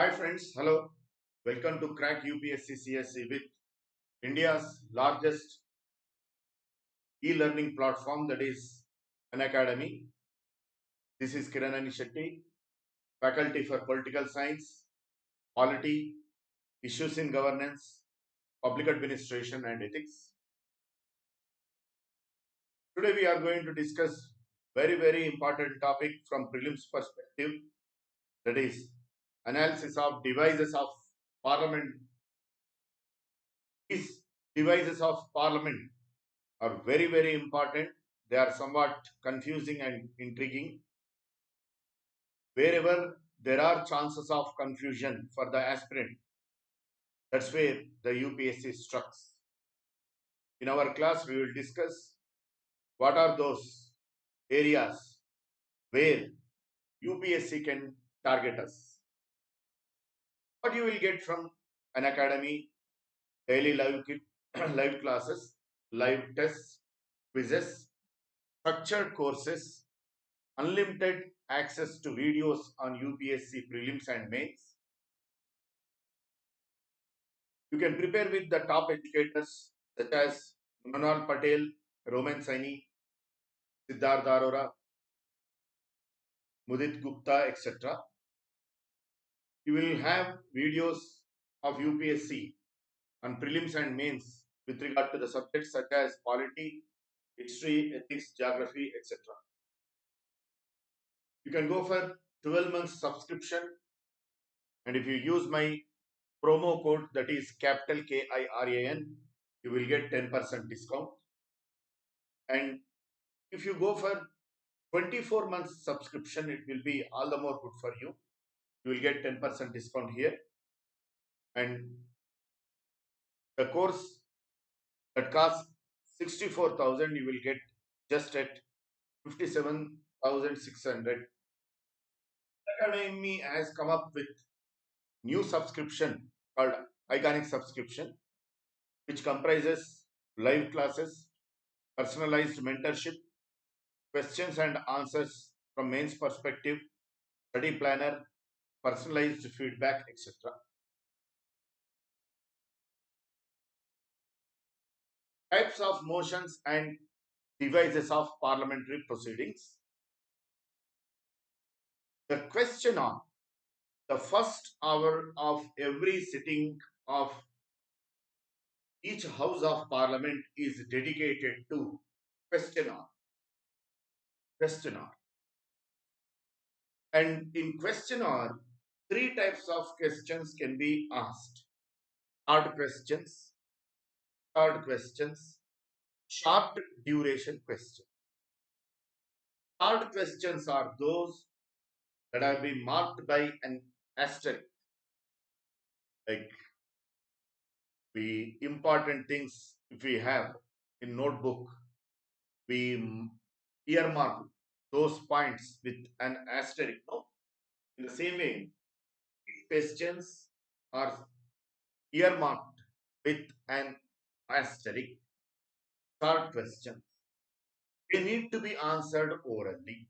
Hi friends, hello. Welcome to Crack UPSC CSC with India's largest e-learning platform, that is an academy. This is Kiranani Shetty, faculty for political science, polity, issues in governance, public administration and ethics. Today we are going to discuss very important topic from prelims perspective, that is analysis of devices of parliament. These devices of parliament are very important. They are somewhat confusing and intriguing. Wherever there are chances of confusion for the aspirant, that's where the UPSC strikes. In our class, we will discuss what are those areas where UPSC can target us. What you will get from an academy: daily live classes, live tests, quizzes, structured courses, unlimited access to videos on UPSC prelims and mains. You can prepare with the top educators such as Manal Patel, Roman Saini, Siddharth Arora, Mudit Gupta, etc. You will have videos of UPSC on prelims and mains with regard to the subjects such as polity, history, ethics, geography, etc. You can go for 12 months subscription, and if you use my promo code, that is capital KIRAN, you will get 10% discount. And if you go for 24 months subscription, it will be all the more good for you. You will get 10% discount here. And the course that costs 64,000, you will get just at 57,600. Academy has come up with new subscription called Iconic Subscription, which comprises live classes, personalized mentorship, questions and answers from mains perspective, study planner, personalized feedback, etc. Types of motions and devices of parliamentary proceedings. The question on the first hour of every sitting of each house of parliament is dedicated to question hour. Question hour. And in question hour, three types of questions can be asked: hard questions, third questions, short duration questions. Hard questions are those that have been marked by an asterisk, like the important things. If we have in notebook, we earmark those points with an asterisk. No? In the same way, questions are earmarked with an asterisk. Short questions, they need to be answered orally.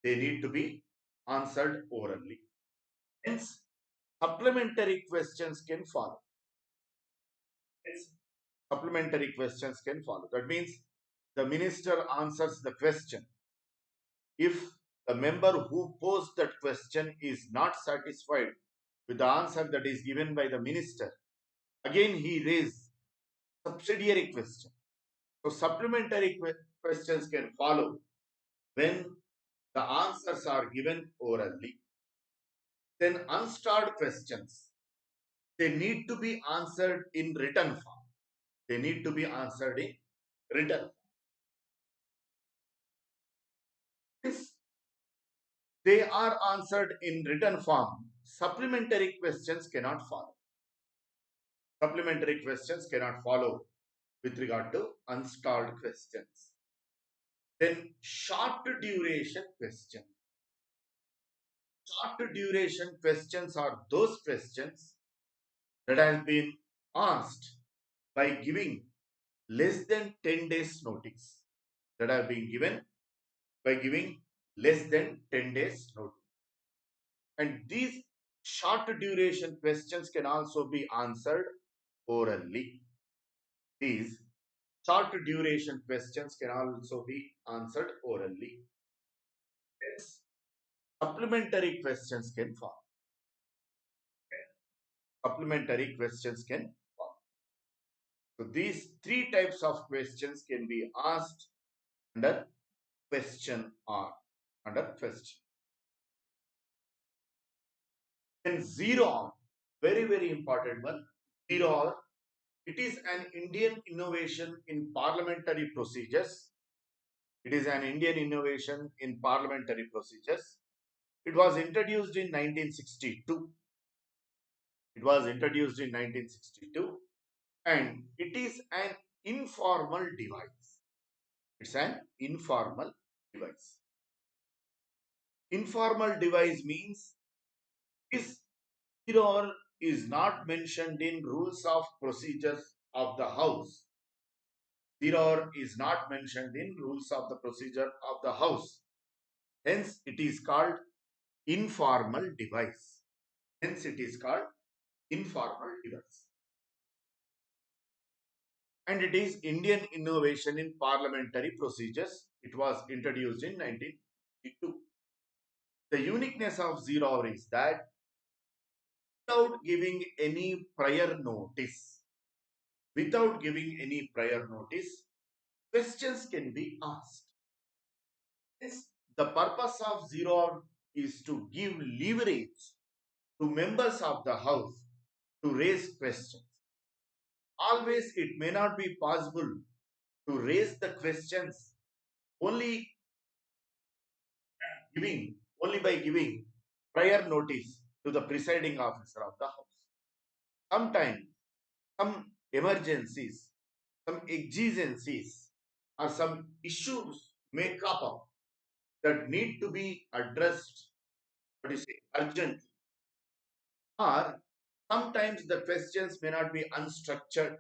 They need to be answered orally. Hence, supplementary questions can follow. Hence, supplementary questions can follow. That means the minister answers the question. If the member who posed that question is not satisfied with the answer that is given by the minister, again he raises subsidiary question. So supplementary questions can follow when the answers are given orally. Then unstarred questions, they need to be answered in written form. They need to be answered in written form. If they are answered in written form, supplementary questions cannot follow. Supplementary questions cannot follow with regard to unstarred questions. Then short duration questions. Short duration questions are those questions that have been asked by giving less than 10 days notice. That have been given by giving less than 10 days notice. And these Short duration questions can also be answered orally. These short duration questions can also be answered orally. Hence, supplementary questions can form. Supplementary questions can form. So these three types of questions can be asked under question or under question. Then zero hour, very, very important one. Zero hour. It is an Indian innovation in parliamentary procedures. It is an Indian innovation in parliamentary procedures. It was introduced in 1962. It was introduced in 1962 and it is an informal device. It's an informal device. Informal device means this error is not mentioned in rules of procedures of the house. Error is not mentioned in rules of the procedure of the house. Hence, it is called informal device. Hence, it is called informal device. And it is Indian innovation in parliamentary procedures. It was introduced in 1952. The uniqueness of zero hour is that without giving any prior notice, without giving any prior notice, questions can be asked. Yes, the purpose of zero hour is to give leverage to members of the house to raise questions. Always it may not be possible to raise the questions only giving, only by giving prior notice to the presiding officer of the house. Sometimes some emergencies, some exigencies, or some issues may crop up that need to be addressed, what you say, urgently. Or sometimes the questions may not be unstructured,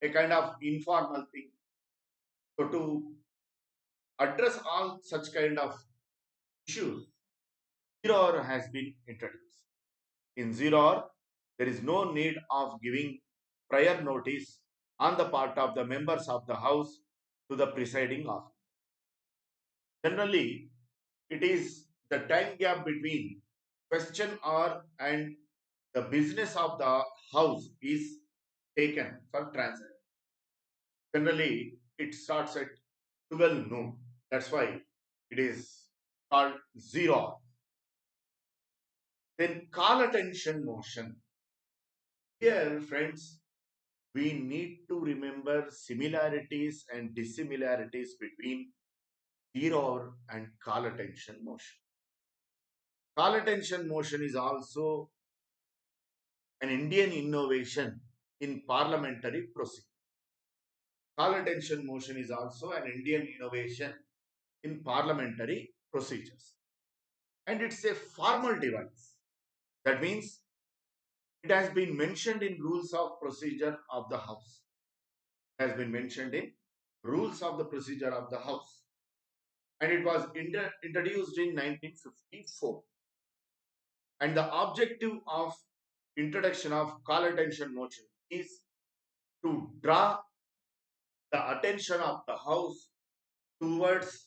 a kind of informal thing. So to address all such kind of issues, zero hour has been introduced. In zero hour, there is no need of giving prior notice on the part of the members of the house to the presiding officer. Generally, it is the time gap between question hour and the business of the house is taken for transaction. Generally, it starts at 12 noon. That's why it is called zero hour. Then call attention motion. Here, friends, we need to remember similarities and dissimilarities between zero hour and call attention motion. Call attention motion is also an Indian innovation in parliamentary procedure. Call attention motion is also an Indian innovation in parliamentary procedures. And it's a formal device. That means it has been mentioned in rules of procedure of the house. It has been mentioned in rules of the procedure of the house. And it was introduced in 1954. And the objective of introduction of call attention motion is to draw the attention of the house towards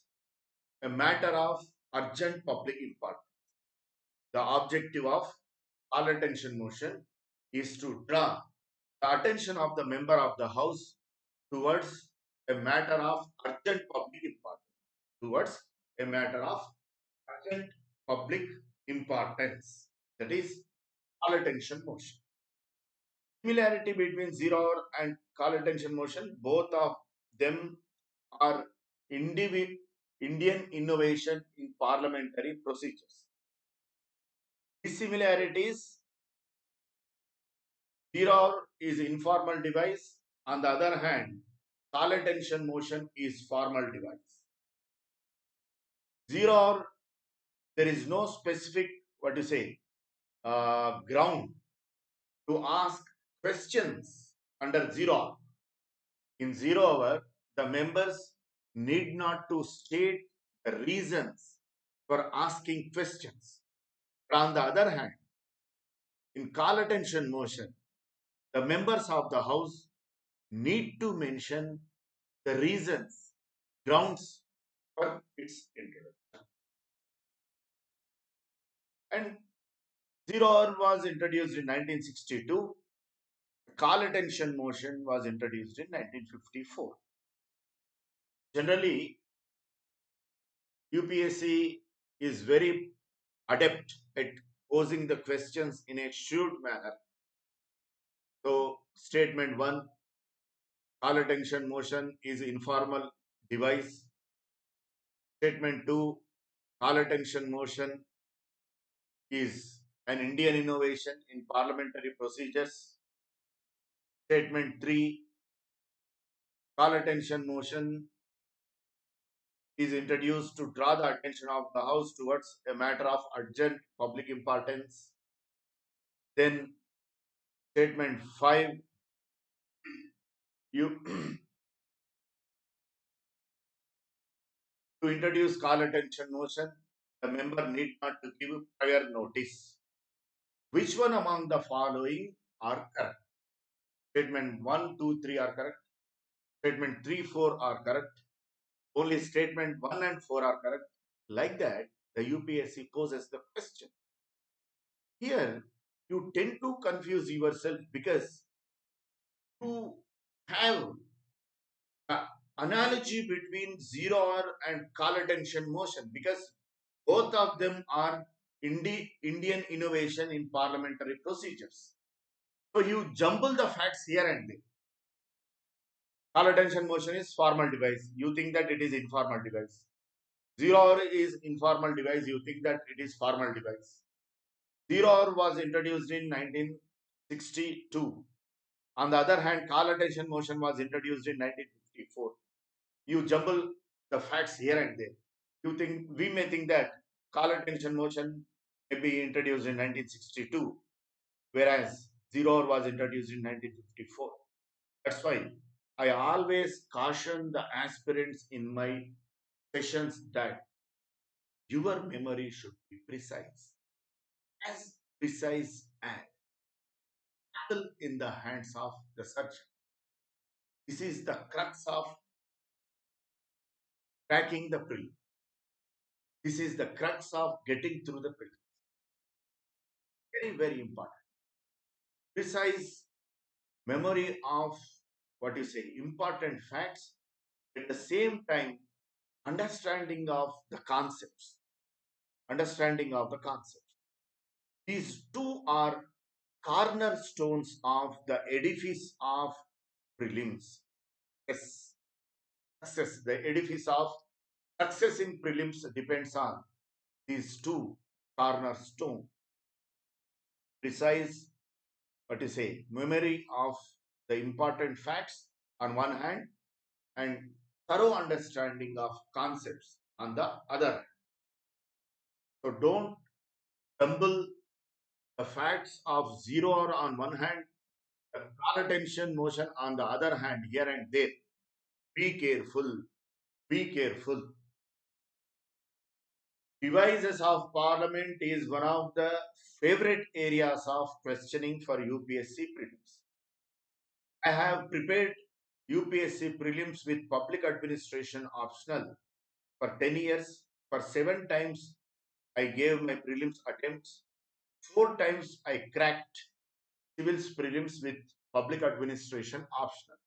a matter of urgent public importance. The objective of call attention motion is to draw the attention of the member of the house towards a matter of urgent public importance. Towards a matter of urgent public importance. That is call attention motion. Similarity between zero hour and call attention motion, both of them are Indian innovation in parliamentary procedures. Dissimilarities, zero hour is informal device. On the other hand, call attention motion is formal device. Zero hour, there is no specific, what to say, ground to ask questions under zero hour. In zero hour, the members need not to state the reasons for asking questions. But on the other hand, In call attention motion, the members of the House need to mention the reasons, grounds for its introduction. And zero hour was introduced in 1962. Call attention motion was introduced in 1954. Generally, UPSC is very adept at posing the questions in a shrewd manner. So, statement one, call attention motion is informal device. Statement two, call attention motion is an Indian innovation in parliamentary procedures. Statement three, call attention motion is introduced to draw the attention of the House towards a matter of urgent public importance. Then statement five, you to introduce call attention motion, the member need not to give prior notice. Which one among the following are correct? Statement 1, 2, 3 are correct. Statement 3, 4 are correct. Only statement 1 and 4 are correct. Like that, the UPSC poses the question. Here, you tend to confuse yourself because you have the analogy between zero hour and call attention motion because both of them are Indian innovation in parliamentary procedures. So you jumble the facts here and there. Call attention motion is formal device. You think that it is informal device. Zero hour is informal device. You think that it is formal device. Zero hour was introduced in 1962. On the other hand, call attention motion was introduced in 1954. You jumble the facts here and there. We may think that call attention motion may be introduced in 1962, whereas zero hour was introduced in 1954. That's why I always caution the aspirants in my sessions that your memory should be as precise as apple in the hands of the surgeon. This is the crux of cracking the prelim. This is the crux of getting through the prelim. Very, very important. Precise memory of what you say, important facts, at the same time, understanding of the concepts. Understanding of the concepts. These two are cornerstones of the edifice of prelims. Yes, success. The edifice of success in prelims depends on these two cornerstones. Precise, what you say, memory of the important facts on one hand and thorough understanding of concepts on the other hand. So don't tumble the facts of zero hour on one hand, the call attention motion on the other hand, here and there. Be careful. Be careful. Devices of parliament is one of the favorite areas of questioning for UPSC prelims. I have prepared UPSC prelims with public administration optional for 10 years. For 7 times, I gave my prelims attempts. 4 times, I cracked civils prelims with public administration optional.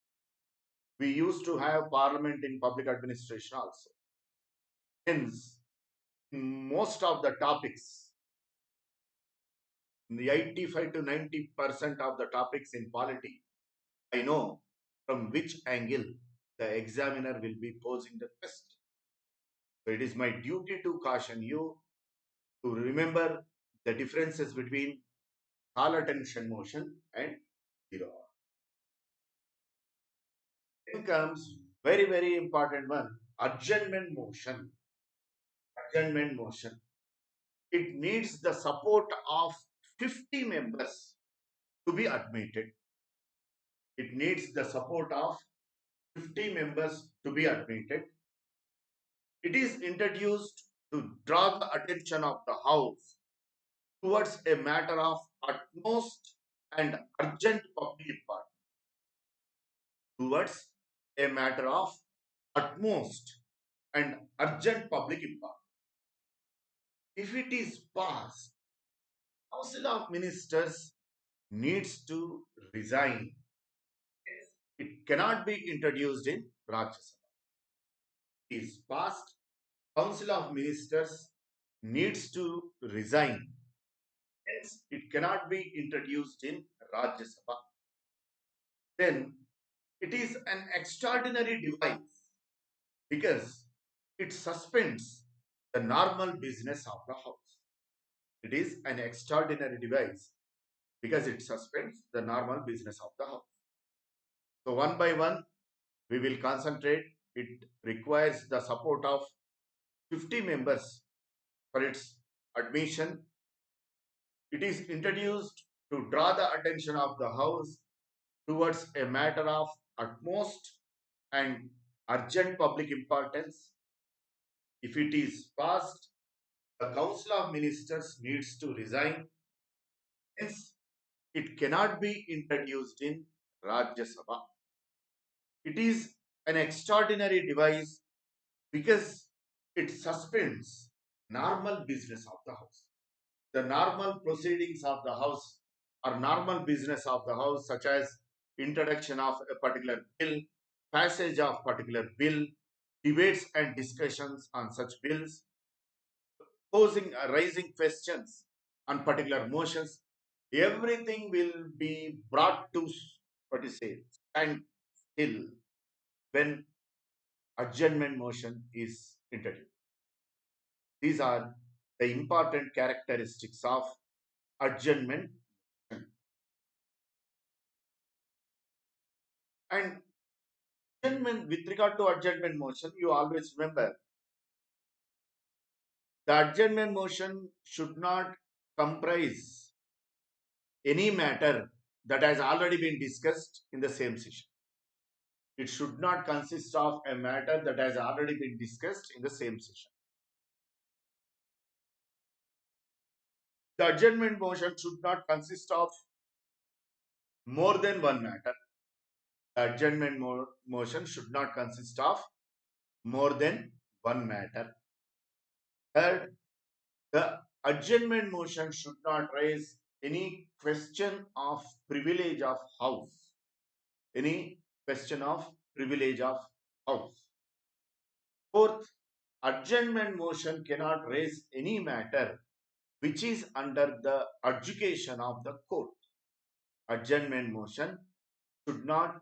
We used to have parliament in public administration also. Hence, in most of the topics, in the 85 to 90% of the topics in polity, I know from which angle the examiner will be posing the question. So it is my duty to caution you to remember the differences between call attention motion and zero hour. Then comes very, very important one, adjournment motion. Adjournment motion. It needs the support of 50 members to be admitted. It needs the support of 50 members to be admitted. It is introduced to draw the attention of the House towards a matter of utmost and urgent public importance towards a matter of utmost and urgent public importance. If it is passed, Council of Ministers needs to resign. It cannot be introduced in Rajya Sabha. It is passed, Council of Ministers needs to resign. Hence, it cannot be introduced in Rajya Sabha. Then it is an extraordinary device because it suspends the normal business of the House. It is an extraordinary device because it suspends the normal business of the House. So one by one, we will concentrate. It requires the support of 50 members for its admission. It is introduced to draw the attention of the House towards a matter of utmost and urgent public importance. If it is passed, the Council of Ministers needs to resign. Hence, it cannot be introduced in Rajya Sabha. It is an extraordinary device because it suspends normal business of the House. The normal proceedings of the House or normal business of the House, such as introduction of a particular bill, passage of particular bill, debates and discussions on such bills, posing raising questions on particular motions, everything will be brought to what is say stand still when adjournment motion is introduced. These are the important characteristics of adjournment. And adjournment, with regard to adjournment motion, you always remember the adjournment motion should not comprise any matter that has already been discussed in the same session. It should not consist of a matter that has already been discussed in the same session. The adjournment motion should not consist of more than one matter. The adjournment motion should not consist of more than one matter. Third, the adjournment motion should not raise any question of privilege of House. Any question of privilege of House. Fourth, adjournment motion cannot raise any matter which is under the adjudication of the court. Adjournment motion should not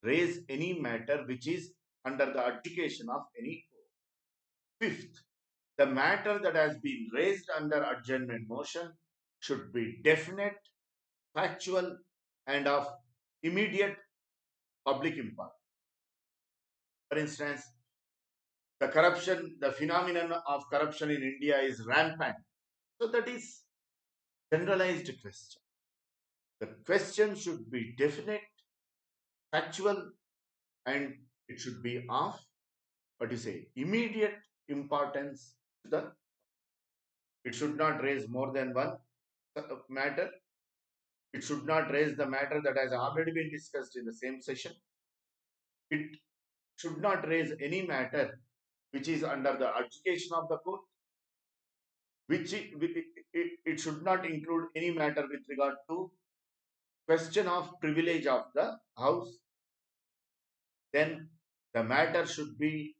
raise any matter which is under the adjudication of any court. Fifth, the matter that has been raised under adjournment motion should be definite, factual, and of immediate public impact. For instance, the phenomenon of corruption in India is rampant. So that is generalized question. The question should be definite, factual, and it should be of immediate importance to the. It should not raise more than one matter. It should not raise the matter that has already been discussed in the same session. It should not raise any matter which is under the adjudication of the court. It should not include any matter with regard to question of privilege of the House. Then the matter should be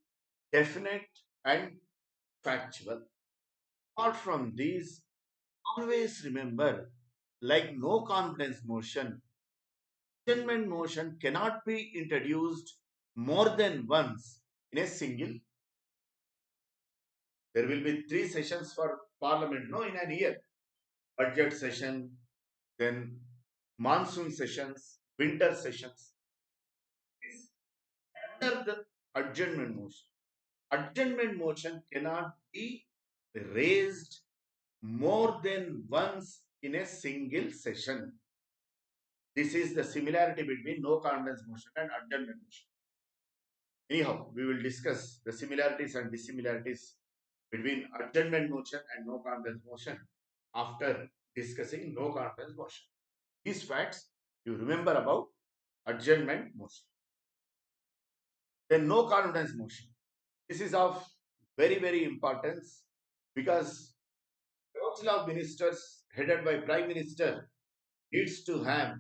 definite and factual. Apart from these, always remember, like no confidence motion, adjournment motion cannot be introduced more than once in a single. There will be 3 sessions for Parliament, no, in a year. Budget session, then monsoon sessions, winter sessions. Under the adjournment motion. Adjournment motion cannot be raised more than once in a single session. This is the similarity between no confidence motion and adjournment motion. Anyhow, we will discuss the similarities and dissimilarities between adjournment motion and no confidence motion after discussing no confidence motion. These facts you remember about adjournment motion. Then no confidence motion. This is of very importance because Council of Ministers headed by Prime Minister needs to have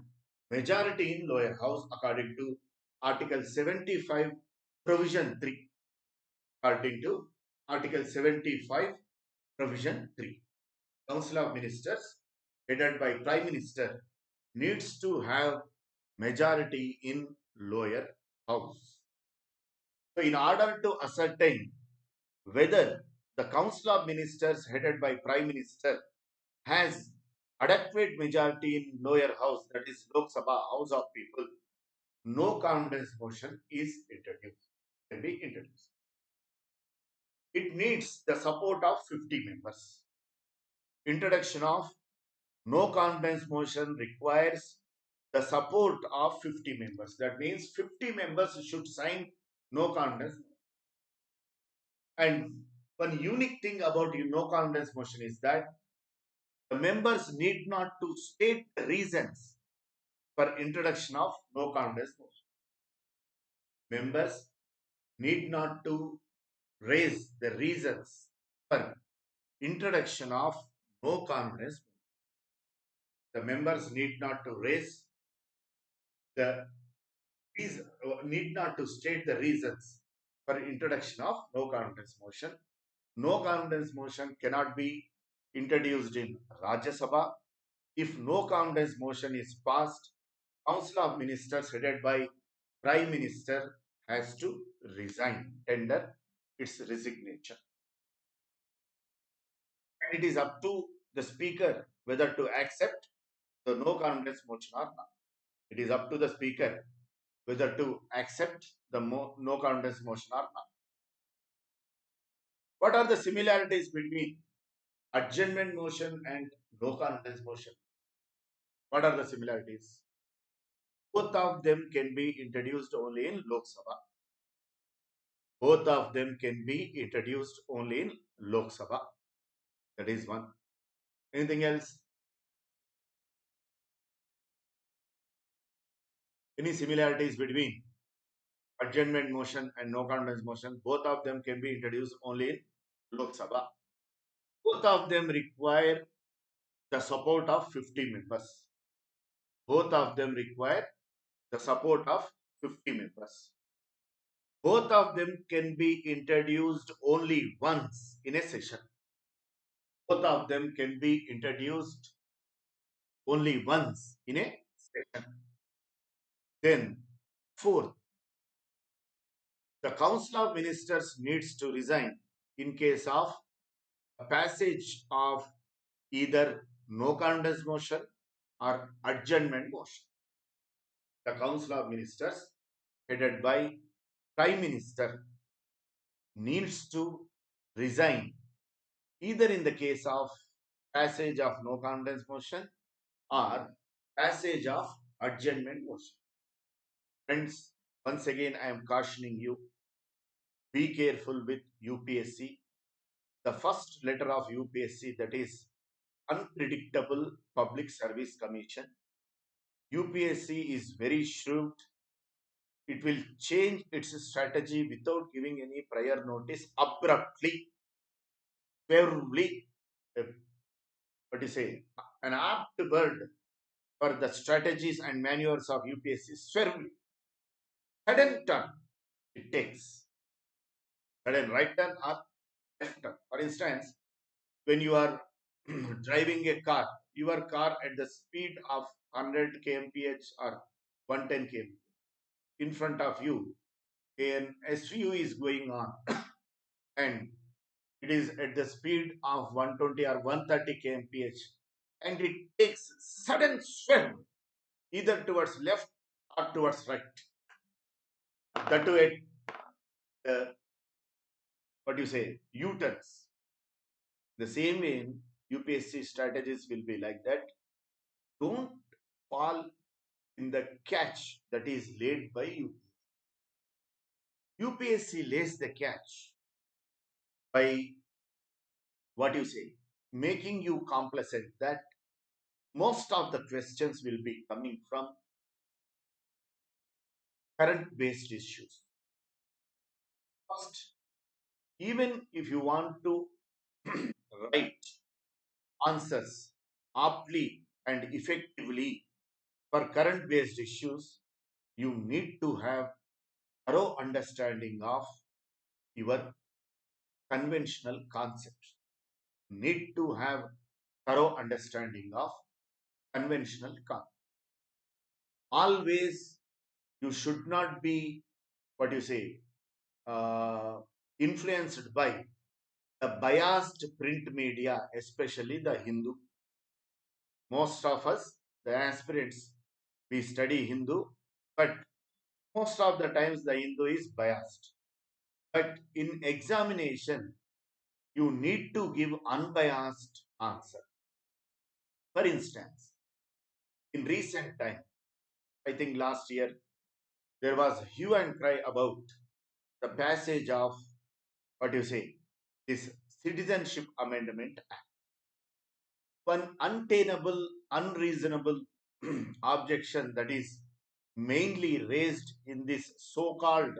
majority in lower house according to Article 75 Provision 3. According to Article 75 Provision 3. Council of Ministers headed by Prime Minister needs to have majority in lower house. So in order to ascertain whether the Council of Ministers headed by Prime Minister has adequate majority in lower house, that is Lok Sabha, House of People, no confidence motion is introduced, can be introduced. It needs the support of 50 members. Introduction of no confidence motion requires the support of 50 members. That means 50 members should sign no confidence. And one unique thing about no confidence motion is that the members need not to state the reasons for introduction of no confidence motion. Members need not to raise the reasons for introduction of no confidence motion. The members need not to raise the need not to state the reasons for introduction of no confidence motion. No confidence motion cannot be introduced in Rajya Sabha. If no confidence motion is passed, Council of Ministers headed by Prime Minister has to resign, tender its resignation. And it is up to the Speaker whether to accept the no confidence motion or not. It is up to the Speaker whether to accept the no confidence motion or not. What are the similarities between adjournment motion and no confidence motion? What are the similarities? Both of them can be introduced only in Lok Sabha. Both of them can be introduced only in Lok Sabha. That is one. Anything else? Any similarities between adjournment motion and no confidence motion? Both of them can be introduced only in Lok Sabha. Both of them require the support of 50 members. Both of them require the support of 50 members. Both of them can be introduced only once in a session. Both of them can be introduced only once in a session. Then, fourth, the Council of Ministers needs to resign in case of a passage of either no confidence motion or adjournment motion. The Council of Ministers headed by Prime Minister needs to resign either in the case of passage of no confidence motion or passage of adjournment motion. Friends, once again I am cautioning you, be careful with UPSC. The first letter of UPSC, that is Unpredictable Public Service Commission. UPSC is very shrewd. It will change its strategy without giving any prior notice abruptly, swervely, what do you say, an apt bird for the strategies and manuals of UPSC, swervely. Sudden turn it takes. Sudden right turn or left turn. For instance, when you are driving a car, your car at the speed of 100 kmph or 110 km, in front of you, an SUV is going on and it is at the speed of 120 or 130 kmph and it takes sudden swerve either towards left or towards right. That to it, what do you say, U-turns. The same way, UPSC strategies will be like that. Don't fall in the catch that is laid by you. UPSC lays the catch by, what you say, making you complacent that most of the questions will be coming from current based issues. First, even if you want to write answers aptly and effectively for current based issues, you need to have thorough understanding of your conventional concepts. You need to have thorough understanding of conventional concepts. Always, you should not be what you say influenced by the biased print media, especially the Hindu. Most of us, the aspirants, we study Hindu, but most of the times the Hindu is biased. But in examination, you need to give unbiased answer. For instance, in recent time, I think last year, there was hue and cry about the passage of what you say, this Citizenship Amendment Act. One untenable, unreasonable objection that is mainly raised in this so-called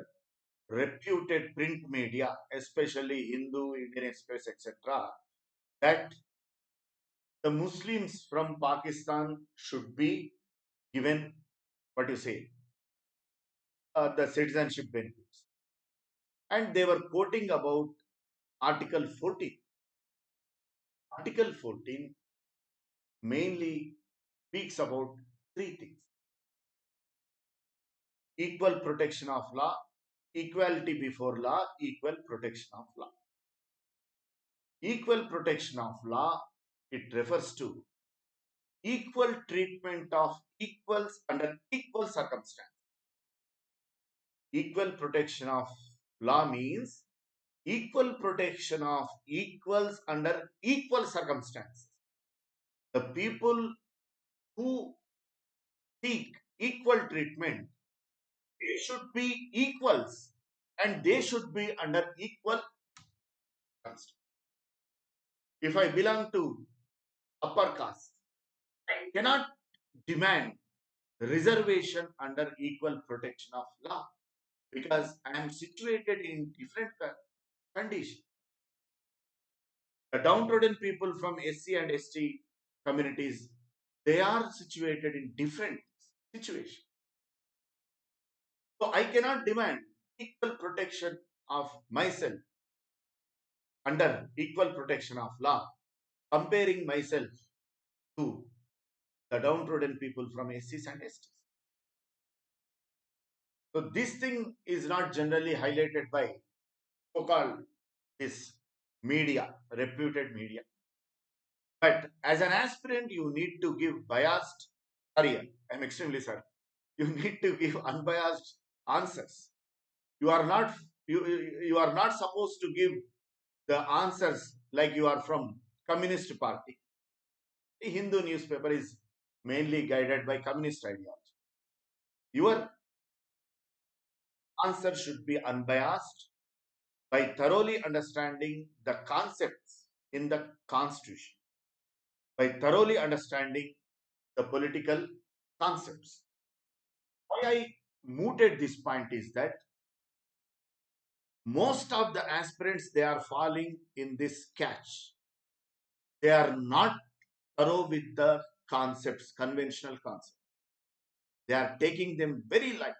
reputed print media, especially Hindu, Indian Express, etc., that the Muslims from Pakistan should be given what you say, the citizenship benefits. And they were quoting about Article 14. Article 14 mainly speaks about three things: equal protection of law, equality before law, equal protection of law. Equal protection of law, it refers to equal treatment of equals under equal circumstances. Equal protection of law means equal protection of equals under equal circumstances. The people who seek equal treatment, they should be equals and they should be under equal circumstances. If I belong to upper caste, I cannot demand reservation under equal protection of law because I am situated in different conditions. The downtrodden people from SC and ST communities, they are situated in different situations. So I cannot demand equal protection of myself under equal protection of law, comparing myself to the downtrodden people from SCs and STs. So this thing is not generally highlighted by so-called this media, reputed media. But as an aspirant, you need to give biased, sorry, I'm extremely sorry. You need to give unbiased answers. You are not you are not supposed to give the answers like you are from Communist Party. The Hindu newspaper is mainly guided by communist ideology. Your answer should be unbiased by thoroughly understanding the concepts in the constitution, by thoroughly understanding the political concepts. Why I mooted this point is that most of the aspirants, they are falling in this catch. They are not thorough with the concepts, conventional concepts. They are taking them very light,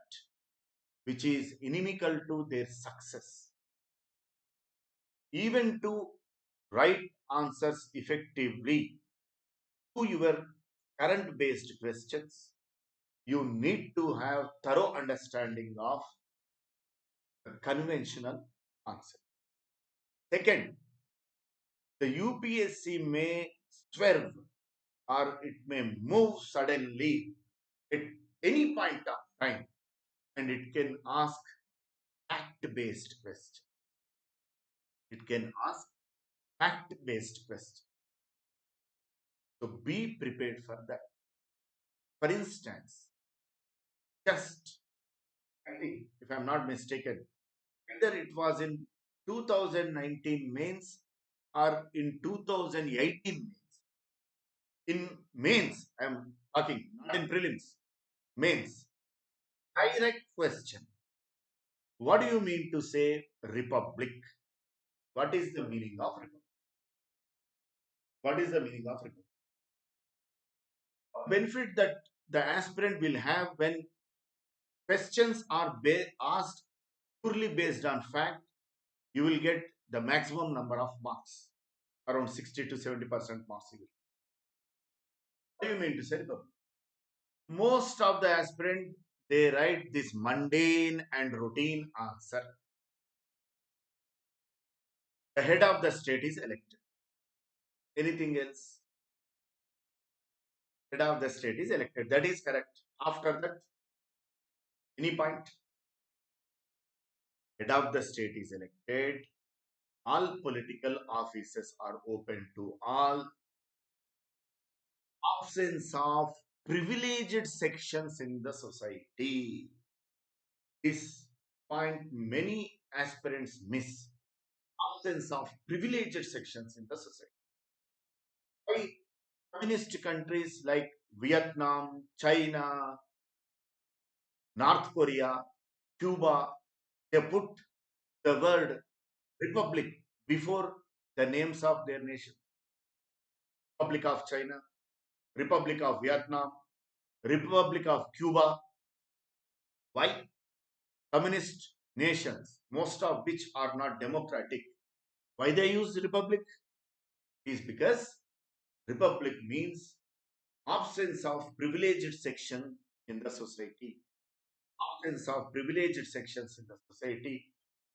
which is inimical to their success. Even to write answers effectively to your current based questions, you need to have thorough understanding of the conventional answer. Second, the UPSC may swerve or it may move suddenly at any point of time and it can ask fact-based questions. It can ask fact-based questions. So be prepared for that. For instance, just I think, if I'm not mistaken, whether it was in 2019 mains or in 2018 mains, In mains, I am talking, not in prelims. Mains. Direct question. What do you mean to say republic? What is the meaning of republic? What is the meaning of republic? Benefit that the aspirant will have when questions are asked purely based on fact, you will get the maximum number of marks, around 60 to 70% marks. What do you mean to say republic? Most of the aspirant, they write this mundane and routine answer. The head of the state is elected. Anything else? Head of the state is elected. That is correct. After that, any point? Head of the state is elected. All political offices are open to all. Absence of privileged sections in the society. This point many aspirants miss. Absence of privileged sections in the society. Why communist countries like Vietnam, China, North Korea, Cuba, they put the word republic before the names of their nation. Republic of China, Republic of Vietnam, Republic of Cuba. Why? Communist nations, most of which are not democratic. Why they use republic? Is because republic means absence of privileged section in the society. Absence of privileged sections in the society.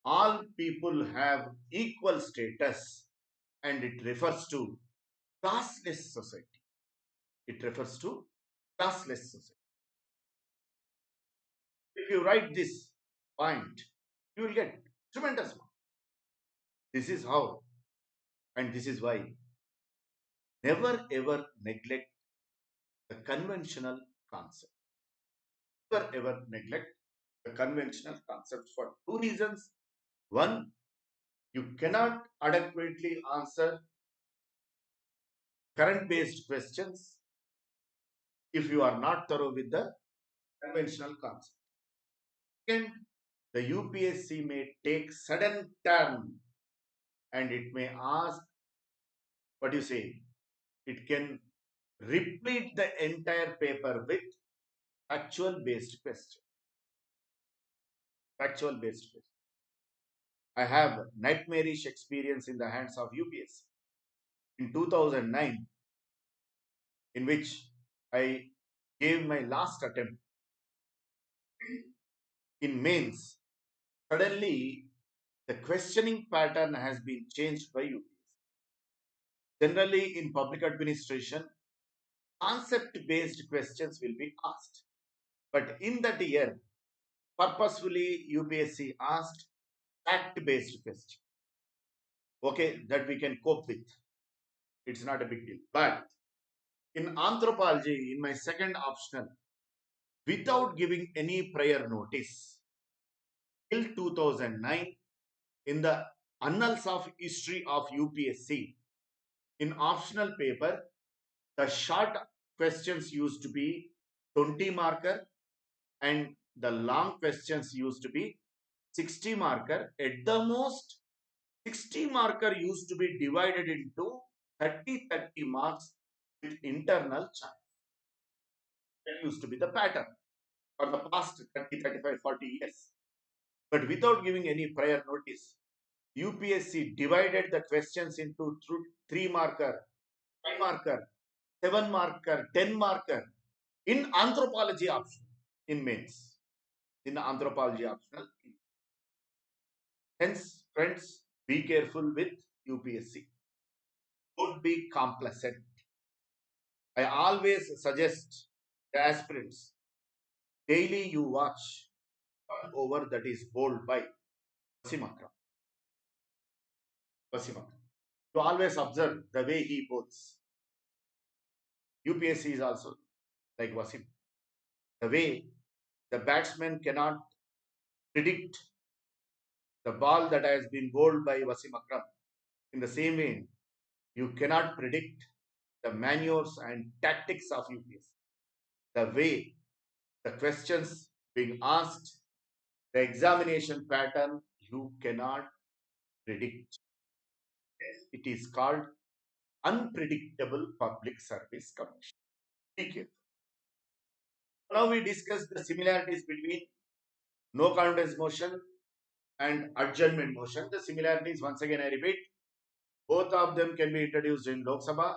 All people have equal status, and it refers to classless society. It refers to classless society. If you write this point, you will get tremendous mark. This is how, and this is why. Never ever neglect the conventional concept. Never ever neglect the conventional concept for two reasons. One, you cannot adequately answer current based questions if you are not thorough with the conventional concept. Second, the UPSC may take sudden turn and it may ask, what do you say, it can replete the entire paper with factual based question. Factual based question. I have nightmarish experience in the hands of UPSC. In 2009, in which I gave my last attempt in mains, suddenly the questioning pattern has been changed by UPSC. Generally, in public administration, concept based questions will be asked. But in that year, purposefully UPSC asked fact based question. Okay, that we can cope with. It's not a big deal. But in anthropology, in my second optional, without giving any prior notice, till 2009, in the annals of history of UPSC, in optional paper, the short questions used to be 20 marker and the long questions used to be 60 marker. At the most, 60 marker used to be divided into 30 marks with internal choice. That used to be the pattern for the past 30, 35, 40 years. But without giving any prior notice, UPSC divided the questions into 3 marker, 5 marker, 7 marker, 10 marker in anthropology optional in mains. In anthropology optional. Hence, friends, be careful with UPSC. Don't be complacent. I always suggest the aspirants daily you watch one over that is bowled by Wasim Akram. Wasim Akram. You always observe the way he bowls. UPSC is also like Wasim. The way the batsman cannot predict the ball that has been bowled by Wasim Akram. In the same way, you cannot predict the maneuvers and tactics of UPSC, the way the questions being asked, the examination pattern, you cannot predict. It is called unpredictable public service commission. Be careful. Now we discuss the similarities between no confidence motion and adjournment motion. The similarities, once again I repeat, both of them can be introduced in Lok Sabha.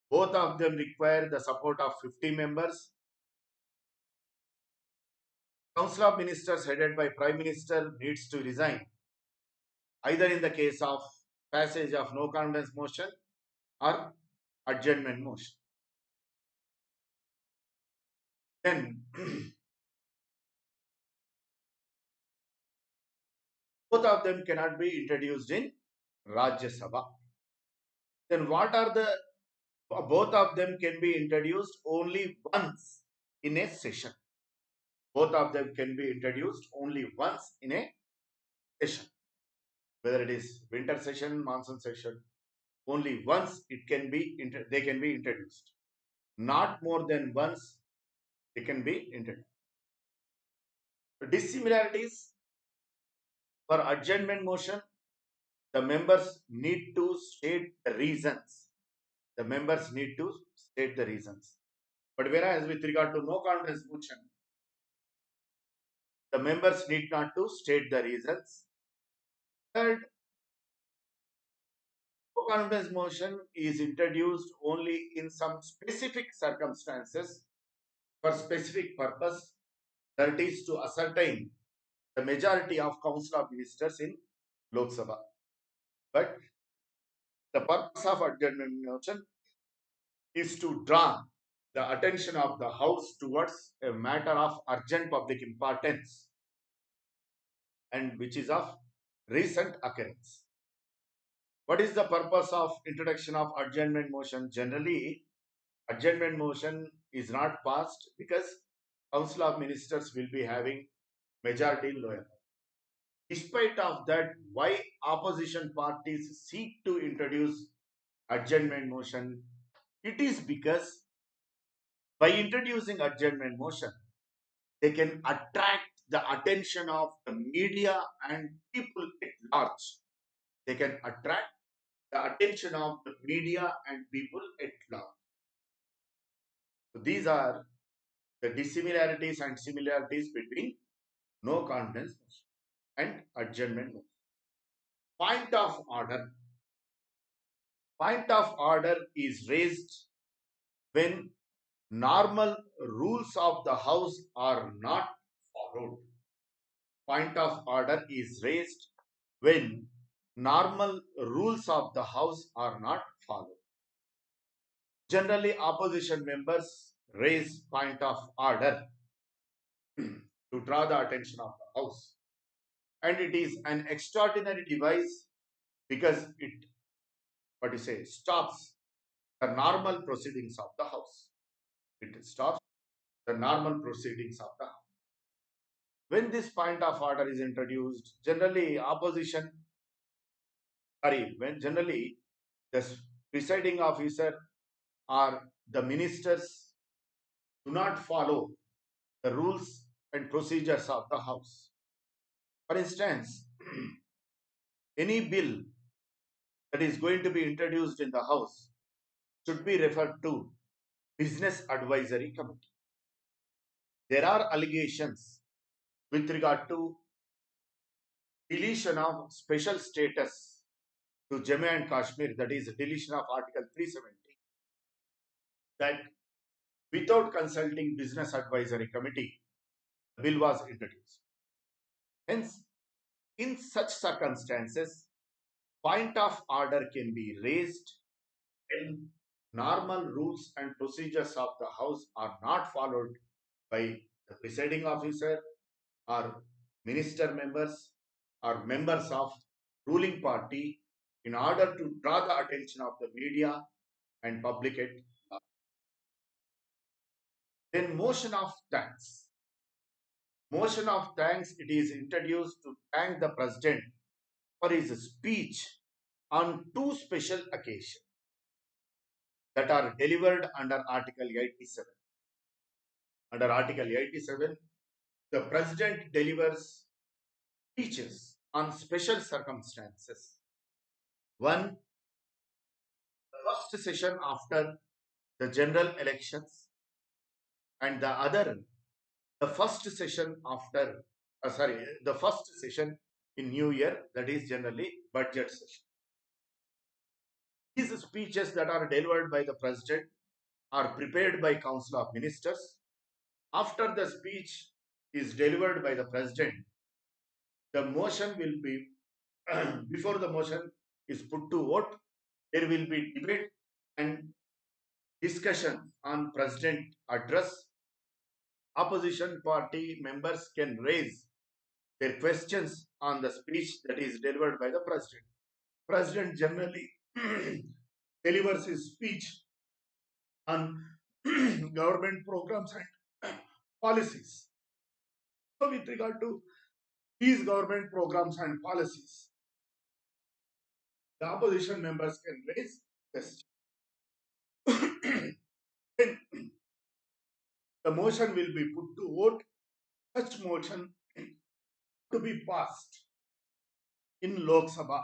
Both of them require the support of 50 members. Council of Ministers headed by Prime Minister needs to resign, either in the case of passage of no confidence motion or adjournment motion. Then both of them cannot be introduced in Rajya Sabha. Then what are the both of them can be introduced only once in a session. Both of them can be introduced only once in a session. Whether it is winter session, monsoon session, only once it can be they can be introduced. Not more than once they can be introduced. The dissimilarities for adjournment motion, the members need to state the reasons. The members need to state the reasons. But whereas with regard to no confidence motion, the members need not to state the reasons. Third, no confidence motion is introduced only in some specific circumstances for specific purpose, that is to ascertain the majority of Council of Ministers in Lok Sabha. But the purpose of adjournment motion is to draw the attention of the House towards a matter of urgent public importance and which is of recent occurrence. What is the purpose of introduction of adjournment motion? Generally, adjournment motion is not passed because Council of Ministers will be having majority in lower. Despite of that, why opposition parties seek to introduce adjournment motion? It is because by introducing adjournment motion, they can attract the attention of the media and people at large. They can attract the attention of the media and people at large. So these are the dissimilarities and similarities between no confidence motion and adjournment motion. Point of order. Point of order is raised when normal rules of the House are not followed. Point of order is raised when normal rules of the House are not followed. Generally, opposition members raise point of order to draw the attention of the House. And it is an extraordinary device because it, stops the normal proceedings of the House. It stops the normal proceedings of the House. When this point of order is introduced, when generally the presiding officer or the ministers do not follow the rules and procedures of the House. For instance, any bill that is going to be introduced in the House should be referred to Business Advisory Committee. There are allegations with regard to deletion of special status to Jammu and Kashmir, that is deletion of Article 370, that without consulting Business Advisory Committee, the bill was introduced. Hence, in such circumstances, point of order can be raised when normal rules and procedures of the House are not followed by the presiding officer or minister members or members of ruling party in order to draw the attention of the media and public at large. Then motion of thanks. Motion of thanks, it is introduced to thank the president for his speech on two special occasions. that are delivered under Article 87. Under Article 87, the President delivers speeches on special circumstances. One, the first session after the general elections, and the other, the first session after, the first session in New Year, that is generally budget session. These speeches that are delivered by the President are prepared by Council of Ministers. After the speech is delivered by the President, the motion will be, before the motion is put to vote, there will be debate and discussion on President address. Opposition party members can raise their questions on the speech that is delivered by the President. President generally delivers his speech on government programs and policies. So, with regard to these government programs and policies, the opposition members can raise questions. Then the motion will be put to vote. Such motion to be passed in Lok Sabha.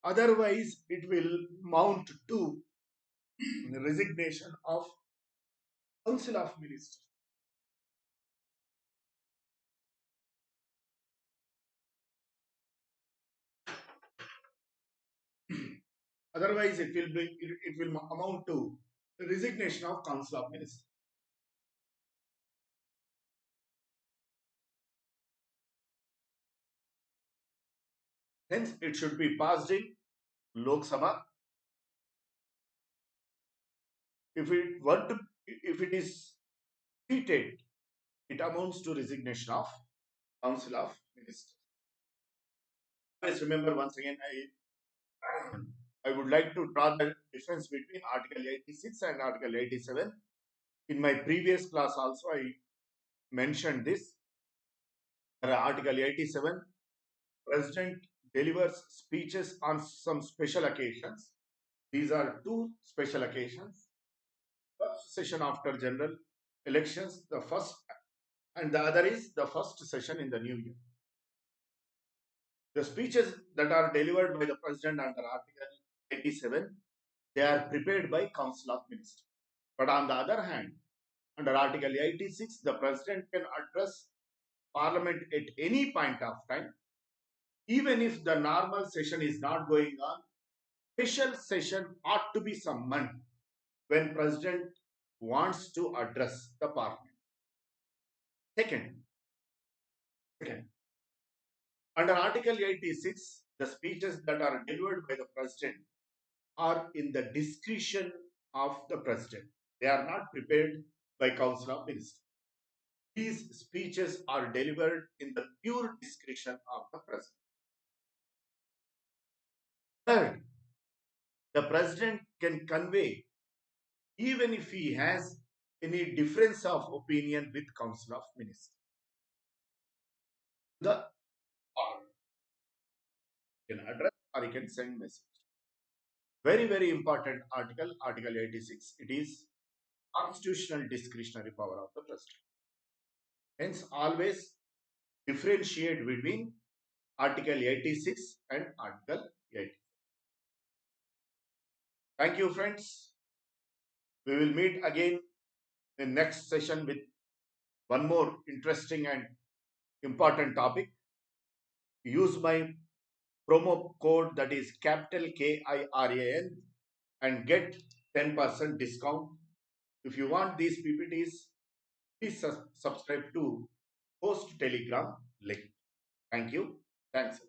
Otherwise, it will mount to resignation of Council of Ministers. Otherwise, it will amount to the resignation of Council of Ministers. Hence, it should be passed in Lok Sabha. If it is defeated, it amounts to resignation of Council of Ministers. Please remember once again, I would like to draw the difference between Article 86 and Article 87. In my previous class also, I mentioned this. Article 87, President delivers speeches on some special occasions. These are two special occasions. First session after general elections, the first, and the other is the first session in the new year. The speeches that are delivered by the President under Article 87, they are prepared by Council of Ministers. But on the other hand, under Article 86, the President can address Parliament at any point of time, even if the normal session is not going on. Special session ought to be summoned when President wants to address the Parliament. Second, under Article 86, the speeches that are delivered by the President are in the discretion of the President. They are not prepared by Council of Ministers. These speeches are delivered in the pure discretion of the President. Third, the President can convey, even if he has any difference of opinion with Council of Ministers. The can address or he can send message. Very, very important article, Article 86. It is constitutional discretionary power of the President. Hence, always differentiate between Article 86 and Article 80. Thank you, friends. We will meet again in next session with one more interesting and important topic. Use my promo code, that is capital KIRAN, and get 10% discount. If you want these PPTs, please subscribe to Post Telegram link. Thank you. Thanks.